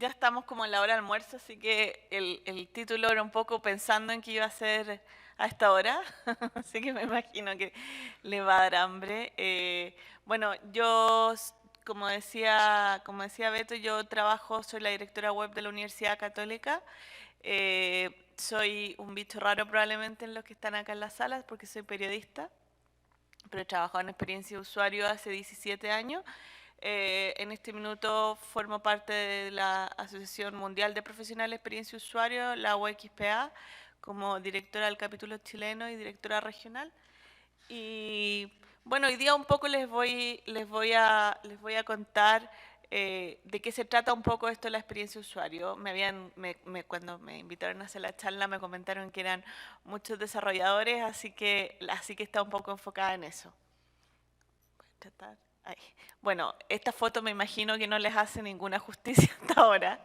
ya estamos como en la hora de almuerzo, así que el título era un poco pensando en qué iba a ser a esta hora, así que me imagino que le va a dar hambre. Bueno, como decía Beto, yo soy la directora web de la Universidad Católica. Soy un bicho raro probablemente en los que están acá en las salas porque soy periodista, pero he trabajado en experiencia de usuario hace 17 años. En este minuto formo parte de la Asociación Mundial de Profesionales de Experiencia de Usuario, la UXPA, como directora del capítulo chileno y directora regional. Y bueno, hoy día un poco les voy a contar de qué se trata un poco esto de la experiencia de usuario. Cuando me invitaron a hacer la charla me comentaron que eran muchos desarrolladores, así que está un poco enfocada en eso. Voy a tratar. Ahí. Bueno, esta foto me imagino que no les hace ninguna justicia hasta ahora.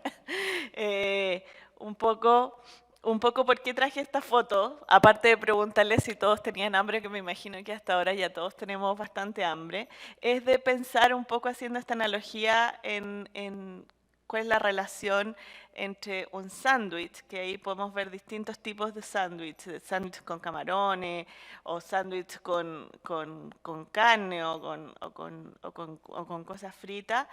Eh, un poco, un poco por qué traje esta foto, aparte de preguntarles si todos tenían hambre, que me imagino que hasta ahora ya todos tenemos bastante hambre, es de pensar un poco haciendo esta analogía en cuál es la relación entre un sándwich, que ahí podemos ver distintos tipos de sándwich con camarones, o sándwich con carne, o con cosas fritas,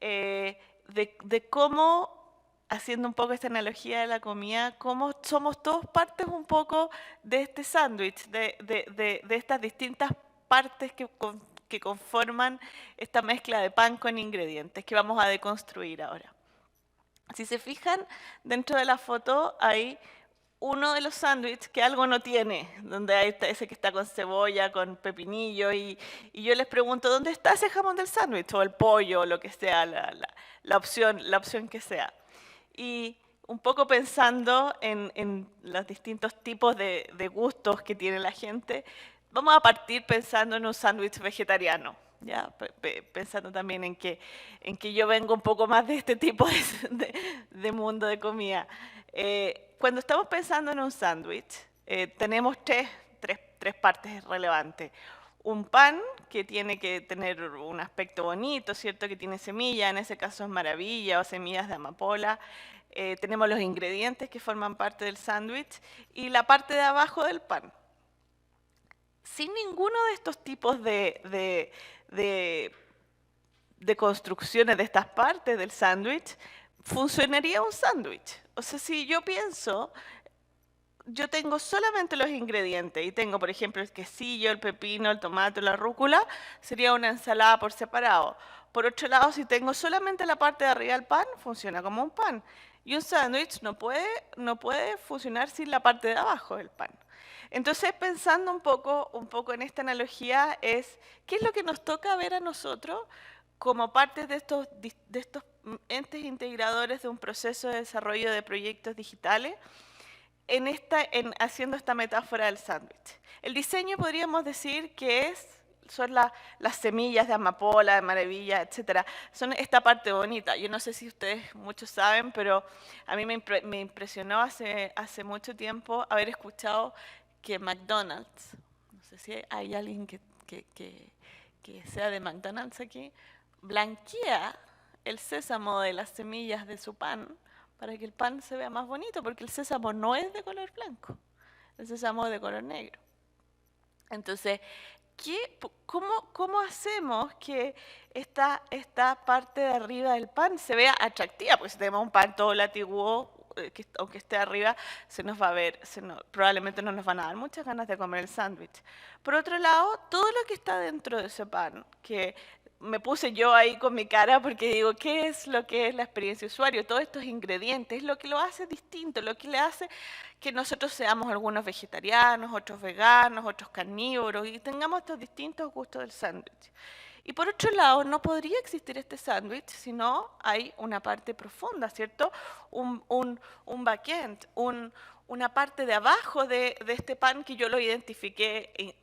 de cómo, haciendo un poco esta analogía de la comida, cómo somos todos partes un poco de este sándwich, de estas distintas partes que conforman esta mezcla de pan con ingredientes que vamos a deconstruir ahora. Si se fijan, dentro de la foto hay uno de los sándwiches que algo no tiene, donde hay ese que está con cebolla, con pepinillo, y yo les pregunto, ¿dónde está ese jamón del sándwich? O el pollo, o lo que sea, la opción que sea. Y un poco pensando en los distintos tipos de gustos que tiene la gente, vamos a partir pensando en un sándwich vegetariano. ¿Ya? Pensando también en que yo vengo un poco más de este tipo de mundo de comida. Cuando estamos pensando en un sándwich, tenemos tres partes relevantes. Un pan que tiene que tener un aspecto bonito, ¿cierto? Que tiene semilla, en ese caso es maravilla o semillas de amapola. Tenemos los ingredientes que forman parte del sándwich y la parte de abajo del pan. Sin ninguno de estos tipos de construcciones de estas partes del sándwich, funcionaría un sándwich. O sea, si yo pienso, yo tengo solamente los ingredientes y tengo, por ejemplo, el quesillo, el pepino, el tomate, la rúcula, sería una ensalada por separado. Por otro lado, si tengo solamente la parte de arriba del pan, funciona como un pan. Y un sándwich no puede funcionar sin la parte de abajo del pan. Entonces, pensando un poco en esta analogía, ¿qué es lo que nos toca ver a nosotros como parte de estos entes integradores de un proceso de desarrollo de proyectos digitales? Haciendo esta metáfora del sándwich. El diseño podríamos decir que son las semillas de amapola, de maravilla, etcétera. Son esta parte bonita. Yo no sé si ustedes muchos saben, pero a mí me impresionó hace mucho tiempo haber escuchado que McDonald's, no sé si hay alguien que sea de McDonald's aquí, blanquea el sésamo de las semillas de su pan para que el pan se vea más bonito, porque el sésamo no es de color blanco, el sésamo es de color negro. Entonces, ¿cómo hacemos que esta parte de arriba del pan se vea atractiva? Pues si tenemos un pan todo latiguo, aunque esté arriba, se nos va a ver, probablemente no nos van a dar muchas ganas de comer el sándwich. Por otro lado, todo lo que está dentro de ese pan, que me puse yo ahí con mi cara porque digo, ¿qué es lo que es la experiencia de usuario? Todos estos ingredientes, lo que lo hace distinto, lo que le hace que nosotros seamos algunos vegetarianos, otros veganos, otros carnívoros y tengamos estos distintos gustos del sándwich. Y por otro lado, no podría existir este sándwich si no hay una parte profunda, ¿cierto? Un backend, una parte de abajo de este pan que yo lo identifiqué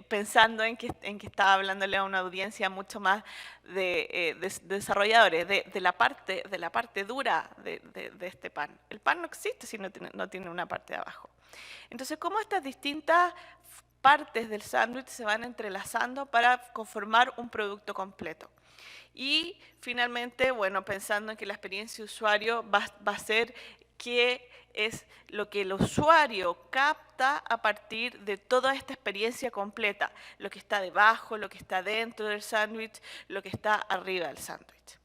pensando en que estaba hablándole a una audiencia mucho más de desarrolladores, de la parte dura de este pan. El pan no existe si no tiene una parte de abajo. Entonces, ¿cómo estas distintas partes del sándwich se van entrelazando para conformar un producto completo. Y finalmente, bueno, pensando en que la experiencia de usuario va a ser qué es lo que el usuario capta a partir de toda esta experiencia completa, lo que está debajo, lo que está dentro del sándwich, lo que está arriba del sándwich.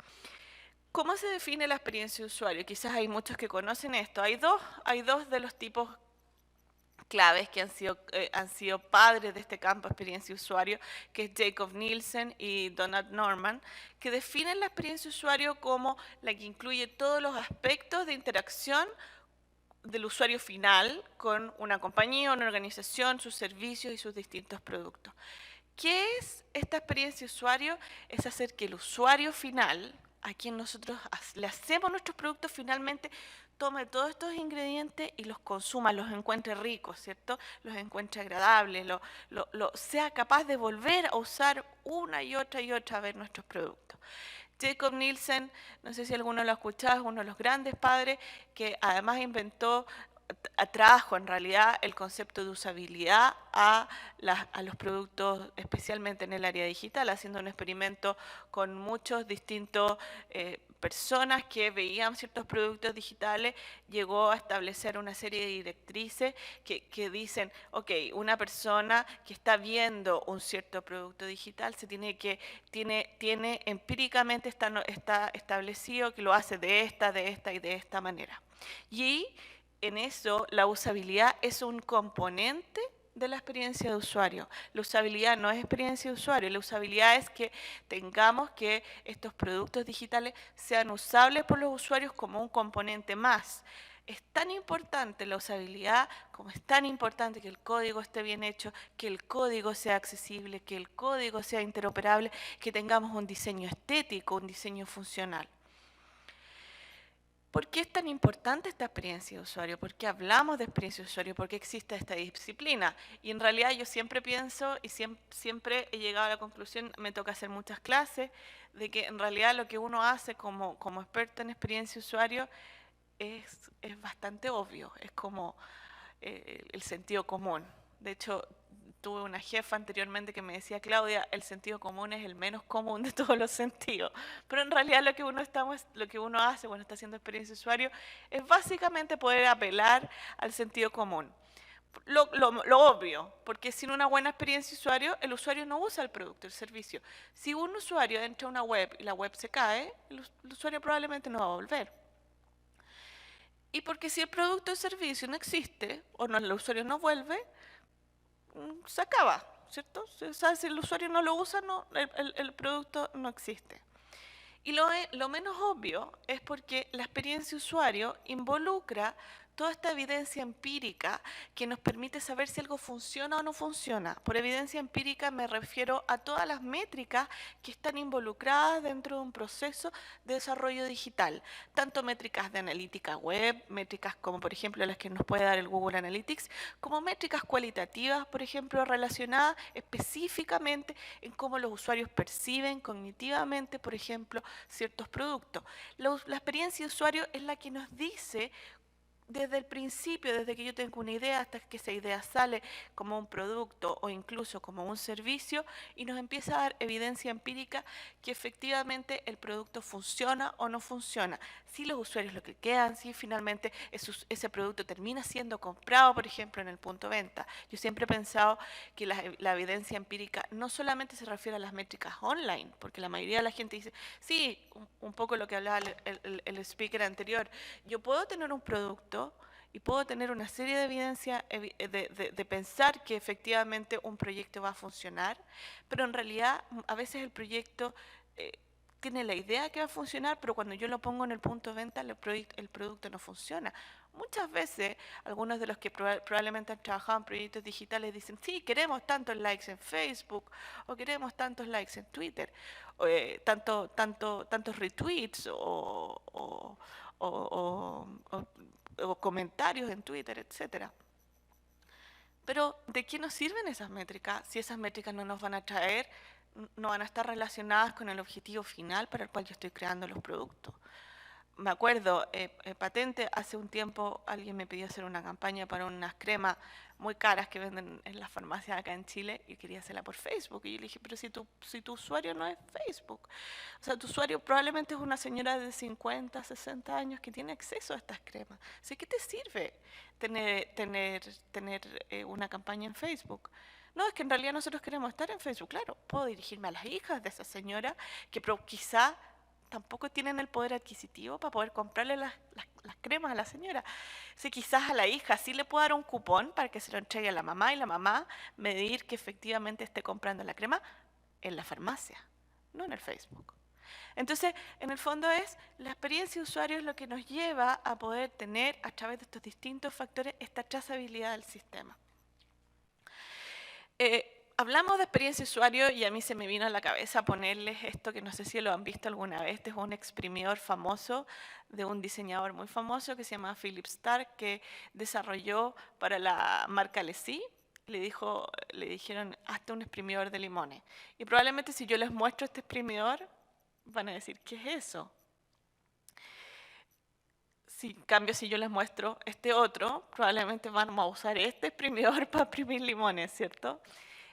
¿Cómo se define la experiencia de usuario? Quizás hay muchos que conocen esto. Hay dos de los tipos claves que han sido padres de este campo de experiencia de usuario, que es Jacob Nielsen y Donald Norman, que definen la experiencia de usuario como la que incluye todos los aspectos de interacción del usuario final con una compañía, una organización, sus servicios y sus distintos productos. ¿Qué es esta experiencia de usuario? Es hacer que el usuario final, a quien nosotros le hacemos nuestros productos, finalmente tome todos estos ingredientes y los consuma, los encuentre ricos, ¿cierto? Los encuentre agradables, sea capaz de volver a usar una y otra vez nuestros productos. Jacob Nielsen, no sé si alguno lo ha escuchado, es uno de los grandes padres que además trajo en realidad el concepto de usabilidad a los productos, especialmente en el área digital, haciendo un experimento con muchos distintos personas que veían ciertos productos digitales, llegó a establecer una serie de directrices que dicen, ok, una persona que está viendo un cierto producto digital tiene empíricamente está establecido que lo hace de esta y de esta manera. Y en eso la usabilidad es un componente de la experiencia de usuario. La usabilidad no es experiencia de usuario, la usabilidad es que tengamos que estos productos digitales sean usables por los usuarios como un componente más. Es tan importante la usabilidad como es tan importante que el código esté bien hecho, que el código sea accesible, que el código sea interoperable, que tengamos un diseño estético, un diseño funcional. ¿Por qué es tan importante esta experiencia de usuario? ¿Por qué hablamos de experiencia de usuario? ¿Por qué existe esta disciplina? Y en realidad yo siempre pienso y siempre he llegado a la conclusión, me toca hacer muchas clases, de que en realidad lo que uno hace como experto en experiencia de usuario es bastante obvio, es como el sentido común. De hecho, tuve una jefa anteriormente que me decía, Claudia, el sentido común es el menos común de todos los sentidos. Pero en realidad lo que uno hace cuando está haciendo experiencia de usuario es básicamente poder apelar al sentido común. Lo obvio, porque sin una buena experiencia de usuario, el usuario no usa el producto, el servicio. Si un usuario entra a una web y la web se cae, el usuario probablemente no va a volver. Y porque si el producto o servicio no existe o el usuario no vuelve, se acaba, ¿cierto? O sea, si el usuario no lo usa, el producto no existe. Y lo menos obvio es porque la experiencia usuario involucra toda esta evidencia empírica que nos permite saber si algo funciona o no funciona. Por evidencia empírica me refiero a todas las métricas que están involucradas dentro de un proceso de desarrollo digital, tanto métricas de analítica web, métricas como por ejemplo las que nos puede dar el Google Analytics, como métricas cualitativas, por ejemplo, relacionadas específicamente en cómo los usuarios perciben cognitivamente, por ejemplo, ciertos productos. La experiencia de usuario es la que nos dice desde el principio, desde que yo tengo una idea hasta que esa idea sale como un producto o incluso como un servicio y nos empieza a dar evidencia empírica que efectivamente el producto funciona o no funciona. Si los usuarios lo que quedan, si finalmente ese producto termina siendo comprado, por ejemplo, en el punto de venta. Yo siempre he pensado que la evidencia empírica no solamente se refiere a las métricas online, porque la mayoría de la gente dice, sí, un poco lo que hablaba el speaker anterior, yo puedo tener un producto y puedo tener una serie de evidencia de pensar que efectivamente un proyecto va a funcionar, pero en realidad a veces el proyecto tiene la idea que va a funcionar, pero cuando yo lo pongo en el punto de venta, el producto no funciona. Muchas veces, algunos de los que probablemente han trabajado en proyectos digitales dicen, sí, queremos tantos likes en Facebook o queremos tantos likes en Twitter, tantos retweets o comentarios en Twitter, etcétera. Pero ¿de qué nos sirven esas métricas si esas métricas no nos van a traer, no van a estar relacionadas con el objetivo final para el cual yo estoy creando los productos? me acuerdo, patente, hace un tiempo alguien me pidió hacer una campaña para unas cremas muy caras que venden en las farmacias acá en Chile y quería hacerla por Facebook. Y yo le dije, pero si tu usuario no es Facebook, o sea, tu usuario probablemente es una señora de 50, 60 años que tiene acceso a estas cremas. Así que, ¿qué te sirve tener una campaña en Facebook? No, es que en realidad nosotros queremos estar en Facebook. Claro, puedo dirigirme a las hijas de esa señora que quizá tampoco tienen el poder adquisitivo para poder comprarle las cremas a la señora. Si quizás a la hija sí le puedo dar un cupón para que se lo entregue a la mamá y la mamá medir que efectivamente esté comprando la crema en la farmacia, no en el Facebook. Entonces, en el fondo es la experiencia de usuario es lo que nos lleva a poder tener a través de estos distintos factores esta trazabilidad del sistema. Hablamos de experiencia de usuario y a mí se me vino a la cabeza ponerles esto que no sé si lo han visto alguna vez. Este es un exprimidor famoso de un diseñador muy famoso que se llama Philip Stark, que desarrolló para la marca LeSi. Le dijeron, hazte un exprimidor de limones. Y probablemente si yo les muestro este exprimidor, van a decir, ¿qué es eso? En cambio, si yo les muestro este otro, probablemente van a usar este exprimidor para exprimir limones, ¿cierto?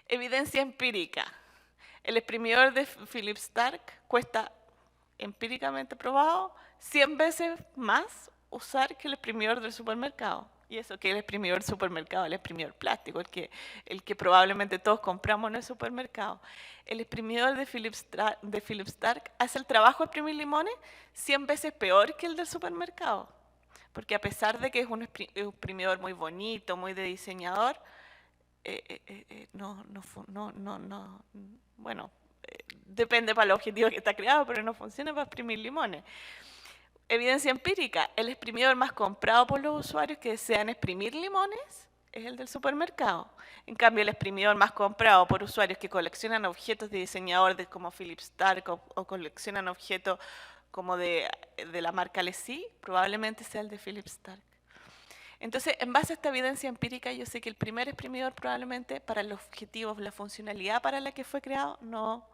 Evidencia empírica. El exprimidor de Philip Stark cuesta, empíricamente probado, 100 veces más usar que el exprimidor del supermercado. Y eso que el exprimidor del supermercado, el exprimidor plástico, el que probablemente todos compramos en el supermercado. El exprimidor de Philip Stark hace el trabajo de exprimir limones 100 veces peor que el del supermercado. Porque a pesar de que es un exprimidor muy bonito, muy de diseñador, bueno, depende para el objetivo que está creado, pero no funciona para exprimir limones. Evidencia empírica, el exprimidor más comprado por los usuarios que desean exprimir limones es el del supermercado. En cambio, el exprimidor más comprado por usuarios que coleccionan objetos de diseñador como Philip Stark o coleccionan objetos como de la marca LeSi, probablemente sea el de Philip Stark. Entonces, en base a esta evidencia empírica, yo sé que el primer exprimidor probablemente para los objetivos, la funcionalidad para la que fue creado, no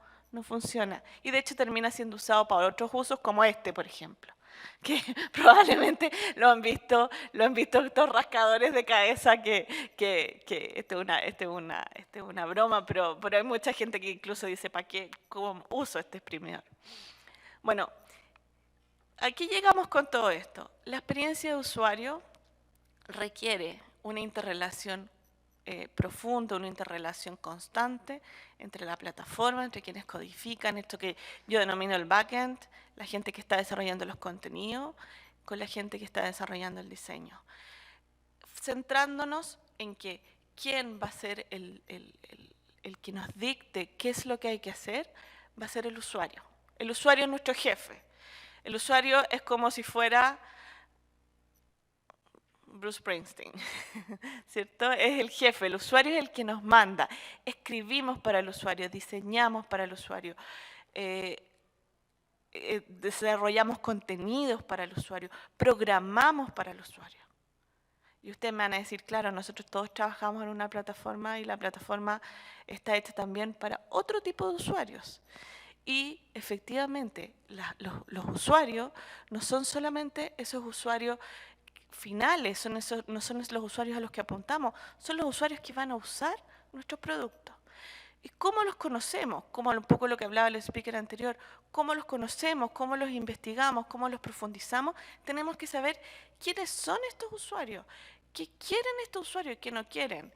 funciona. Y de hecho termina siendo usado para otros usos como este, por ejemplo. Que probablemente lo han visto estos rascadores de cabeza que este es una broma, pero hay mucha gente que incluso dice, ¿para qué? ¿Cómo uso este exprimidor? Bueno, aquí llegamos con todo esto. La experiencia de usuario requiere una interrelación profunda, una interrelación constante entre la plataforma, entre quienes codifican, esto que yo denomino el backend, la gente que está desarrollando los contenidos, con la gente que está desarrollando el diseño. Centrándonos en que quién va a ser el que nos dicte qué es lo que hay que hacer, va a ser el usuario. El usuario es nuestro jefe. El usuario es como si fuera Bruce Springsteen, ¿cierto? Es el jefe, el usuario es el que nos manda. Escribimos para el usuario, diseñamos para el usuario, desarrollamos contenidos para el usuario, programamos para el usuario. Y ustedes me van a decir, claro, nosotros todos trabajamos en una plataforma y la plataforma está hecha también para otro tipo de usuarios. Y efectivamente, los usuarios no son solamente esos usuarios finales, no son los usuarios a los que apuntamos, son los usuarios que van a usar nuestros productos. ¿Y cómo los conocemos? Como un poco lo que hablaba el speaker anterior, ¿cómo los conocemos? ¿Cómo los investigamos? ¿Cómo los profundizamos? Tenemos que saber quiénes son estos usuarios, qué quieren estos usuarios, qué no quieren,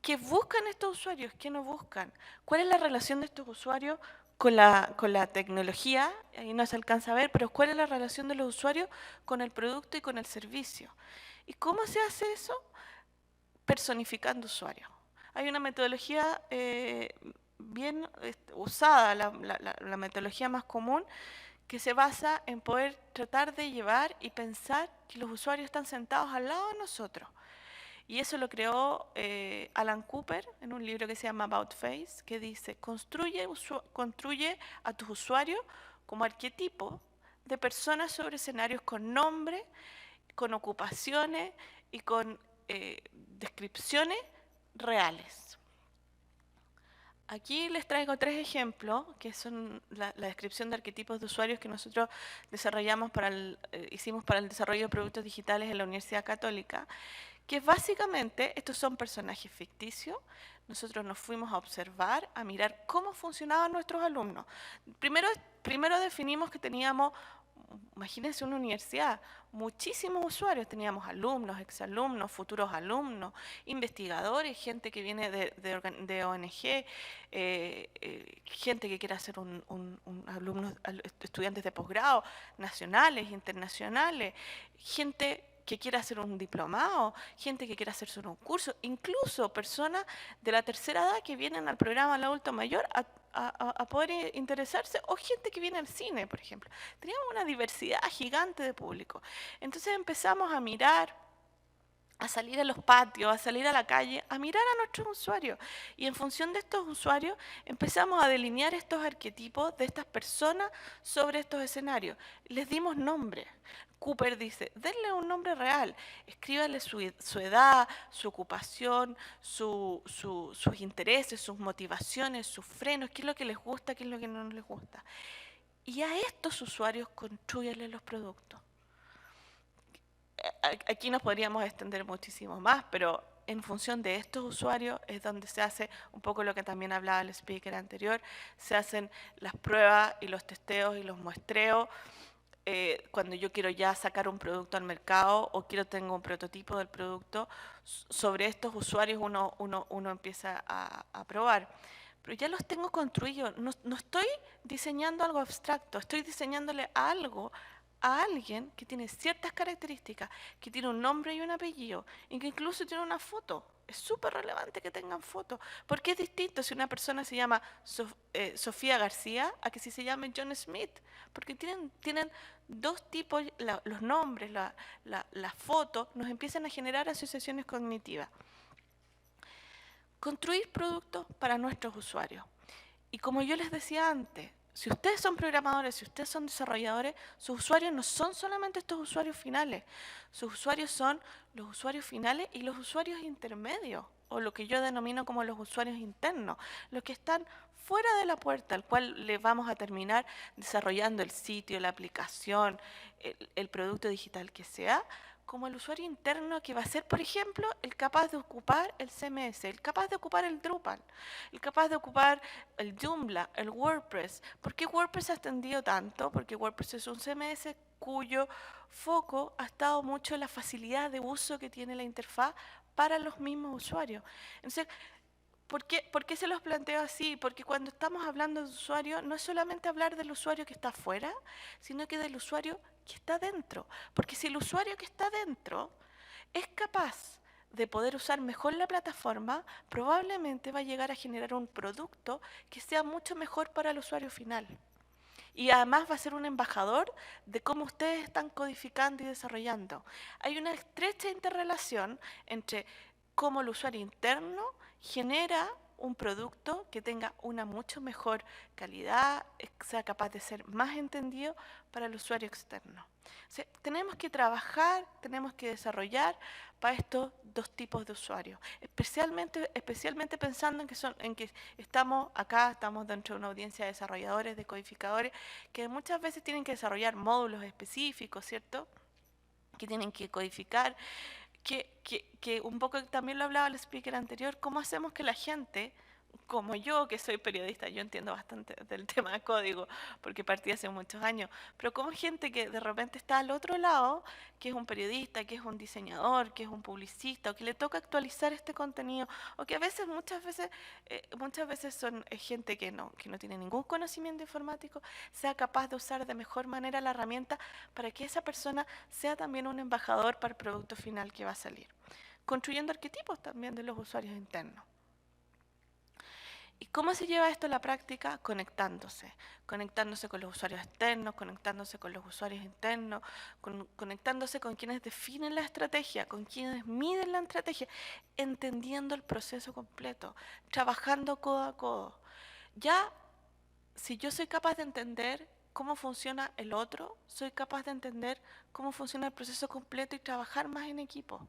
qué buscan estos usuarios, qué no buscan, cuál es la relación de estos usuarios con la tecnología, ahí no se alcanza a ver, pero cuál es la relación de los usuarios con el producto y con el servicio. ¿Y cómo se hace eso? Personificando usuarios. Hay una metodología bien usada, la metodología más común, que se basa en poder tratar de llevar y pensar que los usuarios están sentados al lado de nosotros. Y eso lo creó Alan Cooper en un libro que se llama About Face, que dice, construye a tus usuarios como arquetipo de personas sobre escenarios con nombre, con ocupaciones y con descripciones reales. Aquí les traigo 3 ejemplos, que son la descripción de arquetipos de usuarios que nosotros desarrollamos hicimos para el desarrollo de productos digitales en la Universidad Católica, que básicamente estos son personajes ficticios. Nosotros nos fuimos a observar, a mirar cómo funcionaban nuestros alumnos. Primero, primero definimos que teníamos, imagínense una universidad, muchísimos usuarios. Teníamos alumnos, exalumnos, futuros alumnos, investigadores, gente que viene de ONG, gente que quiere hacer estudiantes de posgrado, nacionales, internacionales, gente que quiera hacer un diplomado, gente que quiera hacerse un curso, incluso personas de la tercera edad que vienen al programa del adulto mayor a poder interesarse, o gente que viene al cine, por ejemplo. Teníamos una diversidad gigante de público. Entonces empezamos a mirar, a salir a los patios, a salir a la calle, a mirar a nuestros usuarios. Y en función de estos usuarios empezamos a delinear estos arquetipos de estas personas sobre estos escenarios. Les dimos nombres. Cooper dice, denle un nombre real, escríbanle su edad, su ocupación, sus intereses, sus motivaciones, sus frenos, qué es lo que les gusta, qué es lo que no les gusta. Y a estos usuarios construyanle los productos. Aquí nos podríamos extender muchísimo más, pero en función de estos usuarios es donde se hace un poco lo que también hablaba el speaker anterior, se hacen las pruebas y los testeos y los muestreos. Cuando yo quiero ya sacar un producto al mercado o tengo un prototipo del producto, sobre estos usuarios uno empieza a probar. Pero ya los tengo construidos, no estoy diseñando algo abstracto, estoy diseñándole algo a alguien que tiene ciertas características, que tiene un nombre y un apellido, y que incluso tiene una foto. Es súper relevante que tengan fotos, porque es distinto si una persona se llama Sofía García a que si se llame John Smith, porque tienen dos tipos, los nombres, las fotos, nos empiezan a generar asociaciones cognitivas. Construir productos para nuestros usuarios. Y como yo les decía antes, si ustedes son programadores, si ustedes son desarrolladores, sus usuarios no son solamente estos usuarios finales. Sus usuarios son los usuarios finales y los usuarios intermedios, o lo que yo denomino como los usuarios internos, los que están fuera de la puerta, al cual les vamos a terminar desarrollando el sitio, la aplicación, el producto digital que sea, como el usuario interno que va a ser, por ejemplo, el capaz de ocupar el CMS, el capaz de ocupar el Drupal, el capaz de ocupar el Joomla, el WordPress. ¿Por qué WordPress ha extendido tanto? Porque WordPress es un CMS cuyo foco ha estado mucho en la facilidad de uso que tiene la interfaz para los mismos usuarios. Entonces, ¿por qué se los planteo así? Porque cuando estamos hablando de usuario, no es solamente hablar del usuario que está afuera, sino que del usuario que está dentro. Porque si el usuario que está dentro es capaz de poder usar mejor la plataforma, probablemente va a llegar a generar un producto que sea mucho mejor para el usuario final. Y además va a ser un embajador de cómo ustedes están codificando y desarrollando. Hay una estrecha interrelación entre cómo el usuario interno genera un producto que tenga una mucho mejor calidad, sea capaz de ser más entendido para el usuario externo. O sea, tenemos que trabajar, tenemos que desarrollar para estos dos tipos de usuarios, especialmente pensando en que estamos acá, estamos dentro de una audiencia de desarrolladores, de codificadores, que muchas veces tienen que desarrollar módulos específicos, ¿cierto? Que tienen que codificar, que un poco también lo hablaba el speaker anterior, cómo hacemos que la gente, como yo que soy periodista, yo entiendo bastante del tema de código, porque partí hace muchos años, pero como gente que de repente está al otro lado, que es un periodista, que es un diseñador, que es un publicista, o que le toca actualizar este contenido, o que a veces, muchas veces son gente que no tiene ningún conocimiento informático, sea capaz de usar de mejor manera la herramienta para que esa persona sea también un embajador para el producto final que va a salir, construyendo arquetipos también de los usuarios internos. ¿Y cómo se lleva esto a la práctica? Conectándose con los usuarios externos, conectándose con los usuarios internos, conectándose con quienes definen la estrategia, con quienes miden la estrategia, entendiendo el proceso completo, trabajando codo a codo. Ya, si yo soy capaz de entender cómo funciona el otro, soy capaz de entender cómo funciona el proceso completo y trabajar más en equipo.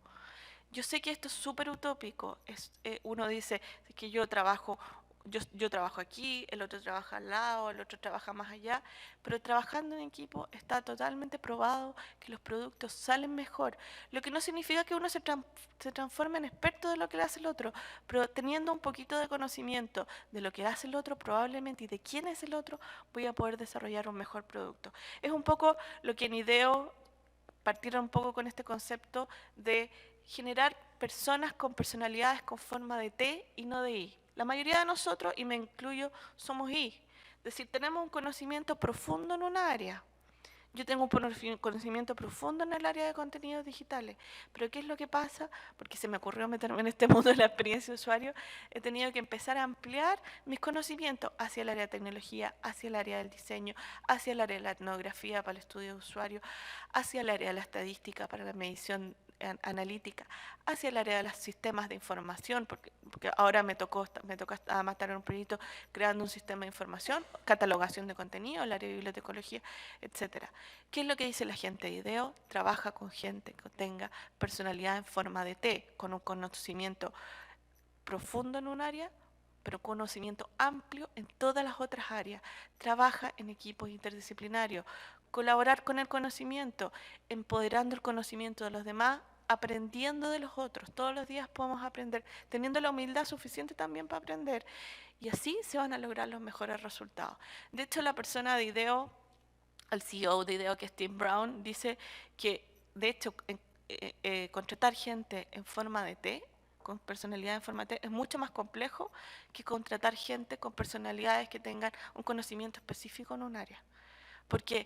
Yo sé que esto es súper utópico. Uno dice que yo yo trabajo aquí, el otro trabaja al lado, el otro trabaja más allá, pero trabajando en equipo está totalmente probado que los productos salen mejor, lo que no significa que uno se transforme en experto de lo que le hace el otro, pero teniendo un poquito de conocimiento de lo que hace el otro probablemente y de quién es el otro, voy a poder desarrollar un mejor producto. Es un poco lo que en IDEO partieron un poco con este concepto de generar personas con personalidades con forma de T y no de I. La mayoría de nosotros, y me incluyo, somos I. Es decir, tenemos un conocimiento profundo en un área. Yo tengo un conocimiento profundo en el área de contenidos digitales, pero ¿qué es lo que pasa? Porque se me ocurrió meterme en este mundo de la experiencia de usuario, he tenido que empezar a ampliar mis conocimientos hacia el área de tecnología, hacia el área del diseño, hacia el área de la etnografía para el estudio de usuario, hacia el área de la estadística para la medición analítica, hacia el área de los sistemas de información, porque ahora me toca matar un proyecto creando un sistema de información, catalogación de contenido, el área de bibliotecología, etcétera. ¿Qué es lo que dice la gente de IDEO? Trabaja con gente que tenga personalidad en forma de T, con un conocimiento profundo en un área, pero conocimiento amplio en todas las otras áreas. Trabaja en equipos interdisciplinarios, colaborar con el conocimiento, empoderando el conocimiento de los demás, aprendiendo de los otros. Todos los días podemos aprender, teniendo la humildad suficiente también para aprender. Y así se van a lograr los mejores resultados. De hecho, la persona de IDEO, el CEO de IDEO, que es Tim Brown, dice que, de hecho, contratar gente en forma de T, con personalidad en forma de T, es mucho más complejo que contratar gente con personalidades que tengan un conocimiento específico en un área. Porque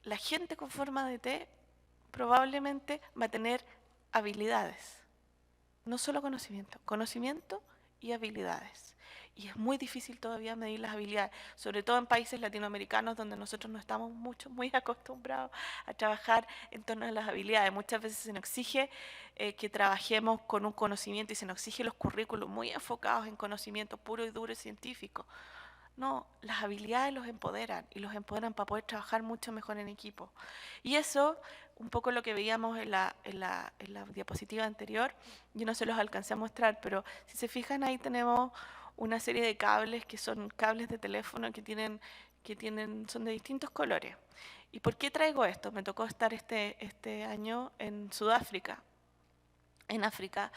la gente con forma de T probablemente va a tener habilidades, no solo conocimiento, conocimiento y habilidades. Y es muy difícil todavía medir las habilidades, sobre todo en países latinoamericanos donde nosotros no estamos muy acostumbrados a trabajar en torno a las habilidades. Muchas veces se nos exige que trabajemos con un conocimiento y se nos exige los currículos muy enfocados en conocimiento puro y duro y científico. No, las habilidades los empoderan y los empoderan para poder trabajar mucho mejor en equipo. Y eso, un poco lo que veíamos en la diapositiva anterior, yo no se los alcancé a mostrar, pero si se fijan ahí tenemos una serie de cables que son cables de teléfono son de distintos colores. ¿Y por qué traigo esto? Me tocó estar este año en Sudáfrica. En África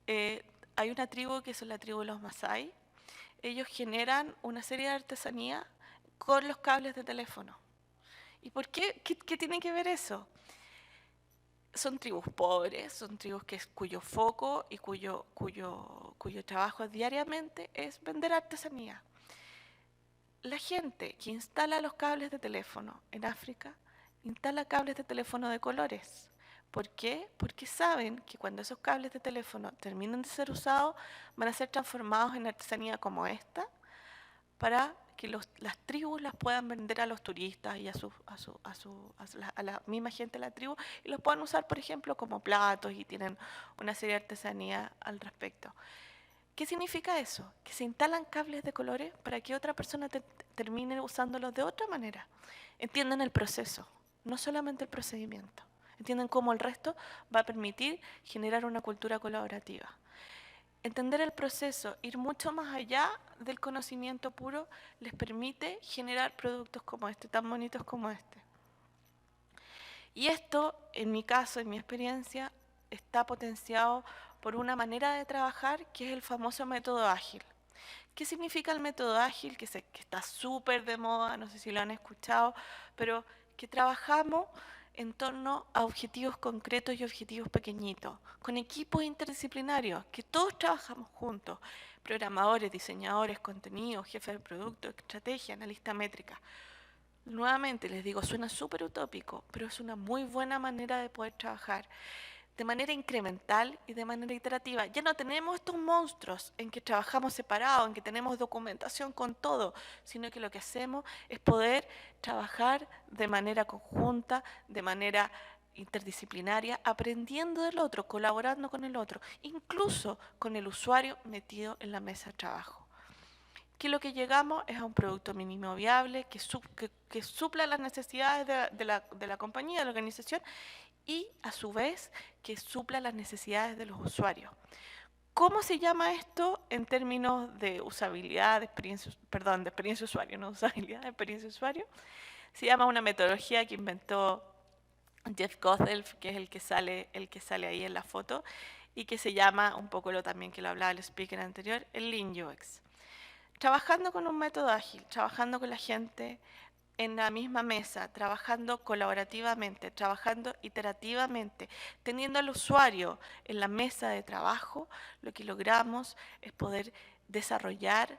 hay una tribu que es la tribu de los Masái. Ellos generan una serie de artesanía con los cables de teléfono. ¿Y por qué? ¿Qué tiene que ver eso? Son tribus pobres, son tribus cuyo foco y cuyo trabajo diariamente es vender artesanía. La gente que instala los cables de teléfono en África, instala cables de teléfono de colores. ¿Por qué? Porque saben que cuando esos cables de teléfono terminen de ser usados, van a ser transformados en artesanía como esta, para que las tribus las puedan vender a los turistas y a la misma gente de la tribu y los puedan usar, por ejemplo, como platos y tienen una serie de artesanía al respecto. ¿Qué significa eso? Que se instalan cables de colores para que otra persona termine usándolos de otra manera. Entiendan el proceso, no solamente el procedimiento. Entienden cómo el resto va a permitir generar una cultura colaborativa. Entender el proceso, ir mucho más allá del conocimiento puro, les permite generar productos como este, tan bonitos como este. Y esto, en mi caso, en mi experiencia, está potenciado por una manera de trabajar que es el famoso método ágil. ¿Qué significa el método ágil? Que está súper de moda, no sé si lo han escuchado, pero que trabajamos en torno a objetivos concretos y objetivos pequeñitos, con equipos interdisciplinarios, que todos trabajamos juntos, programadores, diseñadores, contenidos, jefes de producto, estrategia, analista métrica. Nuevamente les digo, suena súper utópico, pero es una muy buena manera de poder trabajar de manera incremental y de manera iterativa. Ya no tenemos estos monstruos en que trabajamos separados, en que tenemos documentación con todo, sino que lo que hacemos es poder trabajar de manera conjunta, de manera interdisciplinaria, aprendiendo del otro, colaborando con el otro, incluso con el usuario metido en la mesa de trabajo. Que lo que llegamos es a un producto mínimo viable que supla las necesidades de la compañía, de la organización, y a su vez que supla las necesidades de los usuarios. ¿Cómo se llama esto en términos de usabilidad, de experiencia, perdón, de experiencia de usuario, no usabilidad, de experiencia de usuario? Se llama una metodología que inventó Jeff Gothelf, que es el que sale ahí en la foto, y que se llama, un poco lo también que lo hablaba el speaker anterior, el Lean UX. Trabajando con un método ágil, trabajando con la gente en la misma mesa, trabajando colaborativamente, trabajando iterativamente, teniendo al usuario en la mesa de trabajo, lo que logramos es poder desarrollar,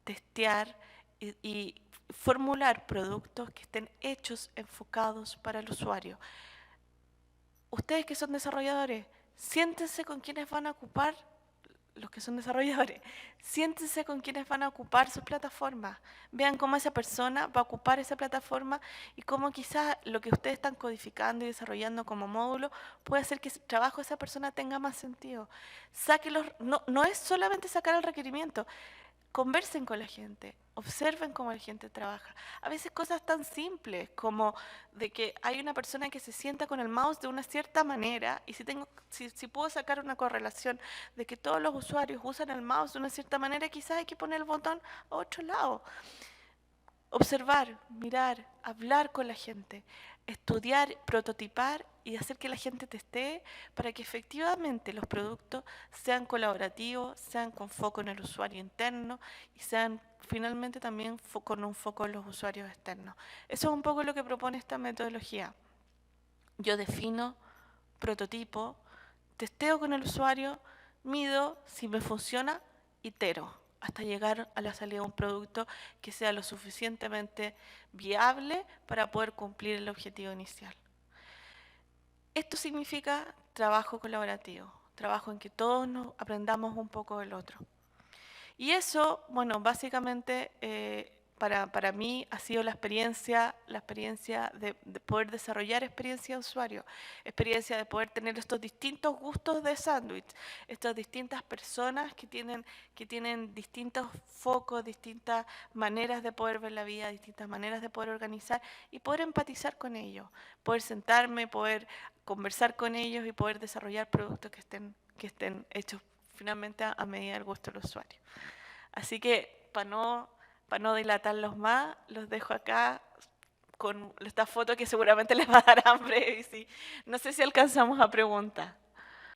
testear y formular productos que estén hechos, enfocados para el usuario. Ustedes que son desarrolladores, siéntense con quienes van a ocupar, los que son desarrolladores, siéntense con quienes van a ocupar sus plataformas. Vean cómo esa persona va a ocupar esa plataforma y cómo quizás lo que ustedes están codificando y desarrollando como módulo puede hacer que el trabajo de esa persona tenga más sentido. Sáquelos, no es solamente sacar el requerimiento. Conversen con la gente, observen cómo la gente trabaja. A veces cosas tan simples como de que hay una persona que se sienta con el mouse de una cierta manera y si puedo sacar una correlación de que todos los usuarios usan el mouse de una cierta manera, quizás hay que poner el botón a otro lado. Observar, mirar, hablar con la gente, estudiar, prototipar y hacer que la gente testee para que efectivamente los productos sean colaborativos, sean con foco en el usuario interno y sean finalmente también con un foco en los usuarios externos. Eso es un poco lo que propone esta metodología. Yo defino, prototipo, testeo con el usuario, mido, si me funciona, itero hasta llegar a la salida de un producto que sea lo suficientemente viable para poder cumplir el objetivo inicial. Esto significa trabajo colaborativo, trabajo en que todos nos aprendamos un poco del otro. Y eso, bueno, básicamente para mí ha sido la experiencia de poder desarrollar experiencia de usuario, experiencia de poder tener estos distintos gustos de sándwich, estas distintas personas que tienen distintos focos, distintas maneras de poder ver la vida, distintas maneras de poder organizar y poder empatizar con ellos, poder sentarme, poder conversar con ellos y poder desarrollar productos que estén hechos finalmente a medida del gusto del usuario. Así que para no dilatarlos más, los dejo acá con esta foto que seguramente les va a dar hambre. Y sí, no sé si alcanzamos a preguntar.